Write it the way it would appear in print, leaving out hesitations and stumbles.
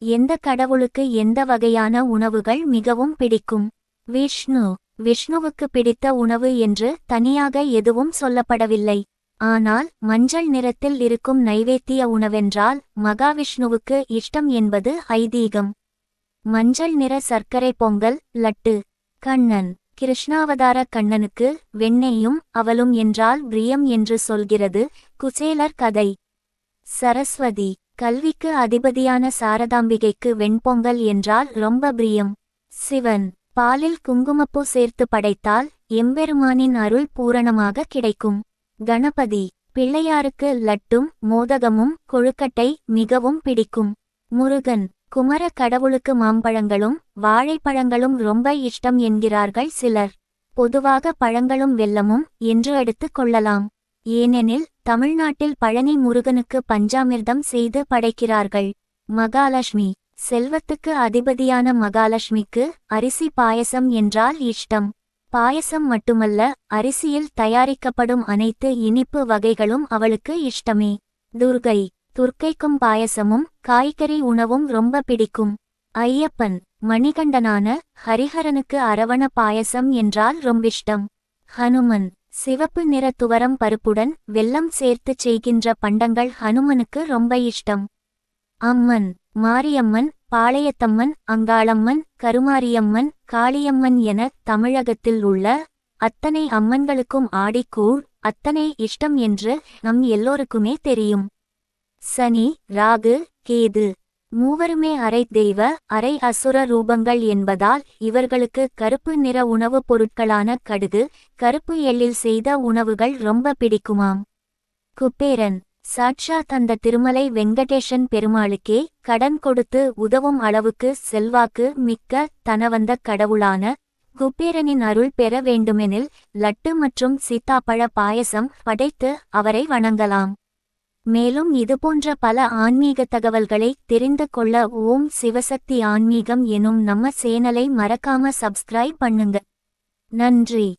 எந்த கடவுளுக்கு எந்த வகையான உணவுகள் மிகவும் பிடிக்கும்? விஷ்ணு. விஷ்ணுவுக்கு பிடித்த உணவு என்று தனியாக எதுவும் சொல்லப்படவில்லை. ஆனால் மஞ்சள் நிறத்தில் இருக்கும் நைவேத்திய உணவென்றால் மகாவிஷ்ணுவுக்கு இஷ்டம் என்பது ஐதீகம். மஞ்சள் நிற சர்க்கரை பொங்கல், லட்டு. கண்ணன். கிருஷ்ணாவதார கண்ணனுக்கு வெண்ணெயும் அவலும் என்றால் பிரியம் என்று சொல்கிறது குசேலர் கதை. சரஸ்வதி. கல்விக்கு அதிபதியான சாரதாம்பிகைக்கு வெண்பொங்கல் என்றால் ரொம்ப பிரியம். சிவன். பாலில் குங்குமப்பூ சேர்த்து படைத்தால் எம்பெருமானின் அருள் பூரணமாக கிடைக்கும். கணபதி. பிள்ளையாருக்கு லட்டும் மோதகமும் கொழுக்கட்டை மிகவும் பிடிக்கும். முருகன். குமர கடவுளுக்கு மாம்பழங்களும் வாழைப்பழங்களும் ரொம்ப இஷ்டம் என்கிறார்கள் சிலர். பொதுவாக பழங்களும் வெல்லமும் என்று எடுத்துக் கொள்ளலாம். ஏனெனில் தமிழ்நாட்டில் பழனி முருகனுக்கு பஞ்சாமிர்தம் செய்து படைக்கிறார்கள். மகாலட்சுமி. செல்வத்துக்கு அதிபதியான மகாலட்சுமிக்கு அரிசி பாயசம் என்றால் இஷ்டம். பாயசம் மட்டுமல்ல, அரிசியில் தயாரிக்கப்படும் அனைத்து இனிப்பு வகைகளும் அவளுக்கு இஷ்டமே. துர்கை. துர்க்கைக்கும் பாயசமும் காய்கறி உணவும் ரொம்ப பிடிக்கும். ஐயப்பன். மணிகண்டனான ஹரிஹரனுக்கு அரவண பாயசம் என்றால் ரொம்பிஷ்டம். ஹனுமன். சிவப்பு நிற துவரம் பருப்புடன் வெல்லம் சேர்த்துச் செய்கின்ற பண்டங்கள் ஹனுமனுக்கு ரொம்ப இஷ்டம். அம்மன். மாரியம்மன், பாளையத்தம்மன், அங்காளம்மன், கருமாரியம்மன், காளியம்மன் என தமிழகத்தில் உள்ள அத்தனை அம்மன்களுக்கும் ஆடிக்கூழ் அத்தனை இஷ்டம் என்று நம் எல்லோருக்குமே தெரியும். சனி, ராகு, கேது மூவருமே அரை தெய்வ அரை அசுர ரூபங்கள் என்பதால் இவர்களுக்கு கருப்பு நிற உணவுப் பொருட்களான கடுகு, கருப்பு எள்ளில் செய்த உணவுகள் ரொம்ப பிடிக்குமாம். குபேரன். சாட்சாத் அந்த திருமலை வெங்கடேசன் பெருமாளுக்கே கடன் கொடுத்து உதவும் அளவுக்கு செல்வாக்கு மிக்க தனவந்த கடவுளான குபேரனின் அருள் பெற வேண்டுமெனில் லட்டு மற்றும் சீத்தாப்பழ பாயசம் படைத்து அவரை வணங்கலாம். மேலும் இதுபோன்ற பல ஆன்மீக தகவல்களை தெரிந்து கொள்ள ஓம் சிவசக்தி ஆன்மீகம் எனும் நம்ம சேனலை மறக்காம சப்ஸ்கிரைப் பண்ணுங்க. நன்றி.